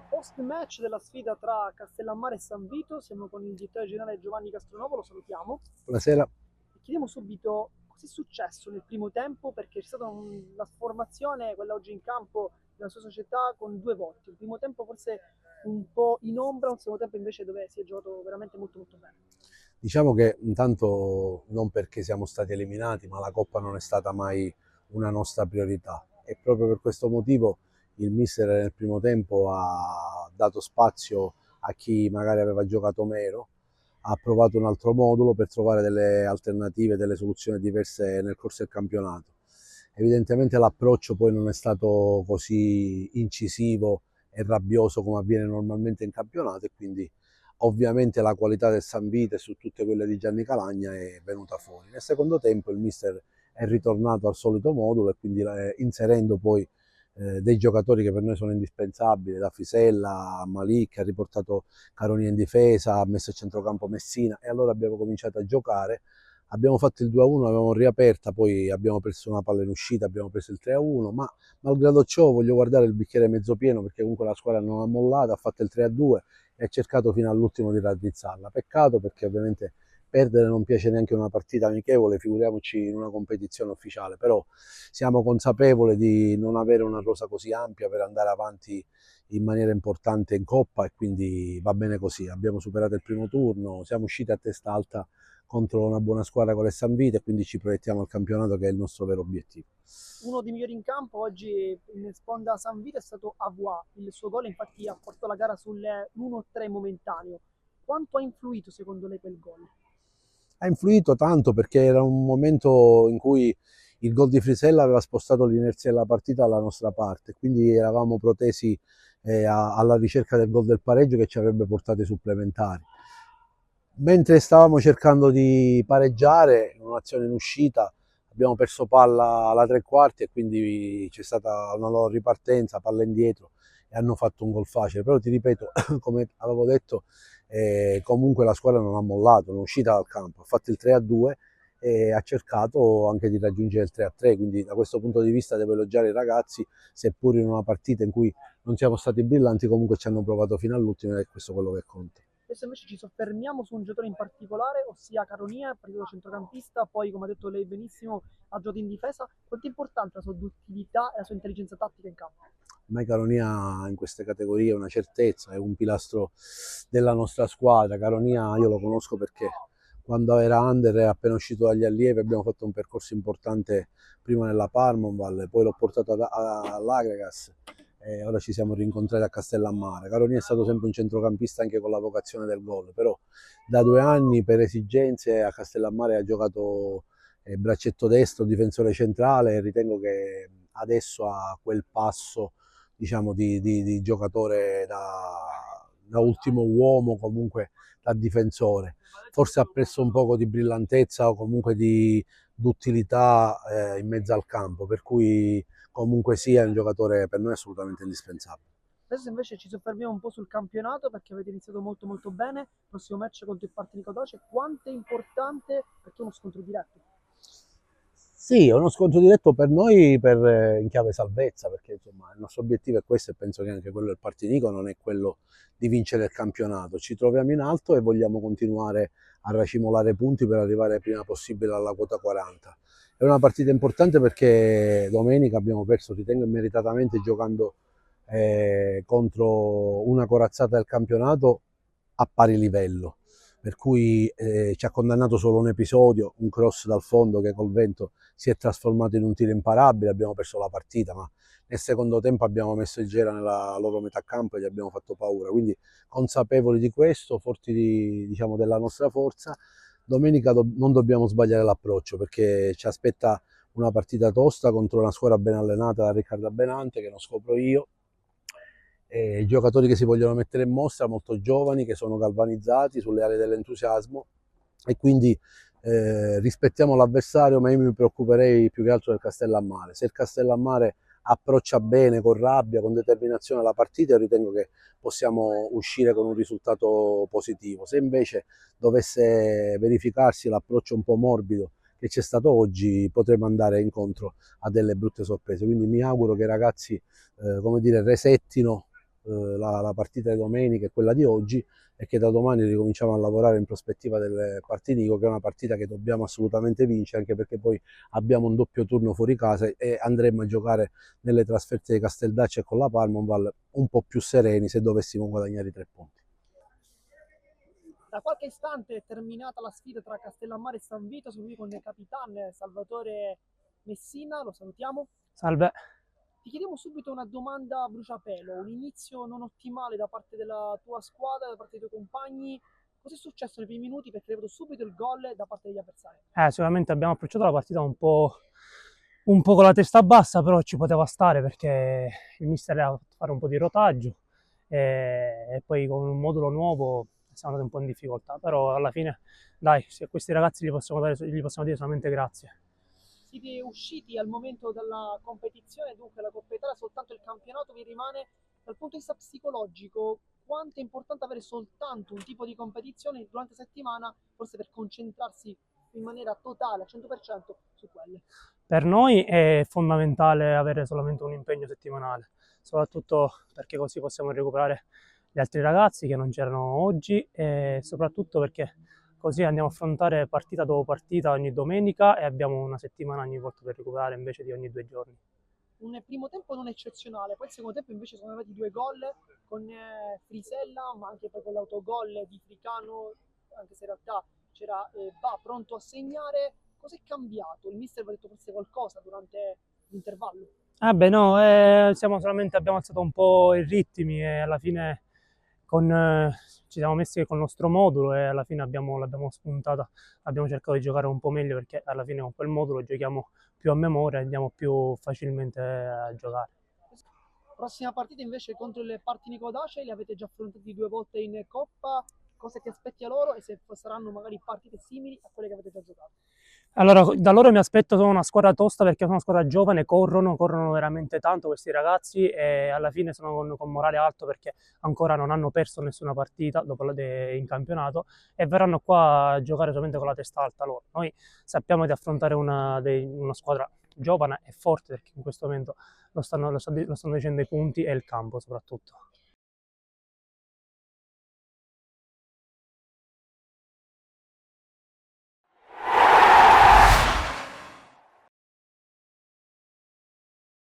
Post match della sfida tra Castellammare e San Vito, siamo con il direttore generale Giovanni Castronovo, lo salutiamo. Buonasera. E chiediamo subito cosa è successo nel primo tempo, perché c'è stata la formazione, quella oggi in campo, della sua società con due volti. Il primo tempo forse un po' in ombra, un secondo tempo invece dove si è giocato veramente molto molto bene. Diciamo che intanto non perché siamo stati eliminati, ma la Coppa non è stata mai una nostra priorità e proprio per questo motivo il mister nel primo tempo ha dato spazio a chi magari aveva giocato meno, ha provato un altro modulo per trovare delle alternative, delle soluzioni diverse nel corso del campionato. Evidentemente l'approccio poi non è stato così incisivo e rabbioso come avviene normalmente in campionato e quindi ovviamente la qualità del San Vito e su tutte quelle di Gianni Calagna è venuta fuori. Nel secondo tempo il mister è ritornato al solito modulo e quindi inserendo poi dei giocatori che per noi sono indispensabili, da Fisella a Malik, ha riportato Caronia in difesa, ha messo a centrocampo Messina e allora abbiamo cominciato a giocare. Abbiamo fatto il 2-1, l'abbiamo riaperta, poi abbiamo perso una palla in uscita, abbiamo preso il 3-1, ma malgrado ciò voglio guardare il bicchiere mezzo pieno perché comunque la squadra non ha mollato, ha fatto il 3-2 e ha cercato fino all'ultimo di raddrizzarla. Peccato perché ovviamente perdere non piace neanche una partita amichevole, figuriamoci in una competizione ufficiale, però siamo consapevoli di non avere una rosa così ampia per andare avanti in maniera importante in Coppa e quindi va bene così. Abbiamo superato il primo turno, siamo usciti a testa alta contro una buona squadra con le San Vito e quindi ci proiettiamo al campionato che è il nostro vero obiettivo. Uno dei migliori in campo oggi in sponda San Vito è stato Avoa, il suo gol infatti ha portato la gara sull'1-3 momentaneo. Quanto ha influito secondo lei quel gol? Ha influito tanto perché era un momento in cui il gol di Frisella aveva spostato l'inerzia della partita alla nostra parte, quindi eravamo protesi alla ricerca del gol del pareggio che ci avrebbe portato ai supplementari. Mentre stavamo cercando di pareggiare, in un'azione in uscita, abbiamo perso palla alla tre quarti e quindi c'è stata una loro ripartenza, palla indietro e hanno fatto un gol facile. Però ti ripeto, come avevo detto, comunque la squadra non ha mollato, non è uscita dal campo, ha fatto il 3-2 e ha cercato anche di raggiungere il 3-3, quindi da questo punto di vista devo elogiare i ragazzi, seppur in una partita in cui non siamo stati brillanti, comunque ci hanno provato fino all'ultimo e questo è quello che conta. Adesso invece ci soffermiamo su un giocatore in particolare, ossia Caronia, partito da centrocampista, poi come ha detto lei benissimo ha giocato in difesa. Quanto è importante la sua duttilità e la sua intelligenza tattica in campo? Ormai Caronia in queste categorie è una certezza, è un pilastro della nostra squadra. Caronia io lo conosco perché quando era under è appena uscito dagli allievi, abbiamo fatto un percorso importante prima nella Parmonval, poi l'ho portato all'Agregas e ora ci siamo rincontrati a Castellammare. Caronia è stato sempre un centrocampista anche con la vocazione del gol, però da 2 anni per esigenze a Castellammare ha giocato braccetto destro, difensore centrale e ritengo che adesso ha quel passo diciamo, di giocatore da ultimo uomo, comunque da difensore. Forse ha perso un poco di brillantezza o comunque di d'utilità in mezzo al campo, per cui comunque sia un giocatore per noi assolutamente indispensabile. Adesso invece ci soffermiamo un po' sul campionato perché avete iniziato molto molto bene. Il prossimo match contro il Partinico Doce, quanto è importante perché è uno scontro diretto. Sì, è uno scontro diretto per noi in chiave salvezza, perché insomma, il nostro obiettivo è questo e penso che anche quello del Partinico non è quello di vincere il campionato. Ci troviamo in alto e vogliamo continuare a racimolare punti per arrivare il prima possibile alla quota 40. È una partita importante perché domenica abbiamo perso, ritengo meritatamente, giocando contro una corazzata del campionato a pari livello. Per cui ci ha condannato solo un episodio, un cross dal fondo che col vento si è trasformato in un tiro imparabile, abbiamo perso la partita, ma nel secondo tempo abbiamo messo il Gera nella loro metà campo e gli abbiamo fatto paura, quindi consapevoli di questo, forti diciamo, della nostra forza, domenica non dobbiamo sbagliare l'approccio perché ci aspetta una partita tosta contro una squadra ben allenata da Riccardo Benante, che non scopro io, i giocatori che si vogliono mettere in mostra, molto giovani, che sono galvanizzati sulle aree dell'entusiasmo e quindi rispettiamo l'avversario, ma io mi preoccuperei più che altro del Castellammare. Se il Castellammare approccia bene, con rabbia, con determinazione la partita, io ritengo che possiamo uscire con un risultato positivo. Se invece dovesse verificarsi l'approccio un po' morbido che c'è stato oggi, potremmo andare incontro a delle brutte sorprese. Quindi mi auguro che i ragazzi come dire, resettino la partita di domenica e quella di oggi, e che da domani ricominciamo a lavorare in prospettiva del Partinico, che è una partita che dobbiamo assolutamente vincere, anche perché poi abbiamo un doppio turno fuori casa e andremo a giocare nelle trasferte di Casteldaccia e con la Palmonval un po' più sereni se dovessimo guadagnare i 3 punti. Da qualche istante è terminata la sfida tra Castellammare e San Vito, sono qui con il capitano Salvatore Messina, lo salutiamo. Salve. Ti chiediamo subito una domanda a bruciapelo, un inizio non ottimale da parte della tua squadra, da parte dei tuoi compagni. Cos'è successo nei primi minuti? Perché hai avuto subito il gol da parte degli avversari. Sicuramente abbiamo approcciato la partita un po' con la testa bassa, però ci poteva stare perché il mister ha fatto fare un po' di rotaggio e poi con un modulo nuovo siamo andati un po' in difficoltà, però alla fine dai, se questi ragazzi gli possiamo dire solamente grazie. Siete usciti al momento dalla competizione, dunque la Coppa Italia, soltanto il campionato vi rimane. Dal punto di vista psicologico, quanto è importante avere soltanto un tipo di competizione durante la settimana, forse per concentrarsi in maniera totale, al 100% su quelle? Per noi è fondamentale avere solamente un impegno settimanale, soprattutto perché così possiamo recuperare gli altri ragazzi che non c'erano oggi e soprattutto perché così andiamo a affrontare partita dopo partita ogni domenica e abbiamo una settimana ogni volta per recuperare invece di ogni 2 giorni. Un primo tempo non eccezionale, poi il secondo tempo invece sono arrivati 2 gol con Frisella, ma anche poi con l'autogol di Fricano, anche se in realtà c'era Va pronto a segnare. Cos'è cambiato? Il mister aveva detto forse qualcosa durante l'intervallo? No, abbiamo alzato un po' i ritmi e alla fine ci siamo messi con il nostro modulo e alla fine l'abbiamo spuntata, abbiamo cercato di giocare un po' meglio perché alla fine con quel modulo giochiamo più a memoria e andiamo più facilmente a giocare. Prossima partita invece contro il Partinico d'Ace, li avete già affrontati 2 volte in Coppa, cosa ti aspetti a loro e se saranno magari partite simili a quelle che avete già giocato? Allora, da loro mi aspetto sono una squadra tosta perché sono una squadra giovane, corrono veramente tanto questi ragazzi e alla fine sono con morale alto perché ancora non hanno perso nessuna partita in campionato e verranno qua a giocare solamente con la testa alta loro. Noi sappiamo di affrontare una squadra giovane e forte perché in questo momento lo stanno dicendo i punti e il campo soprattutto.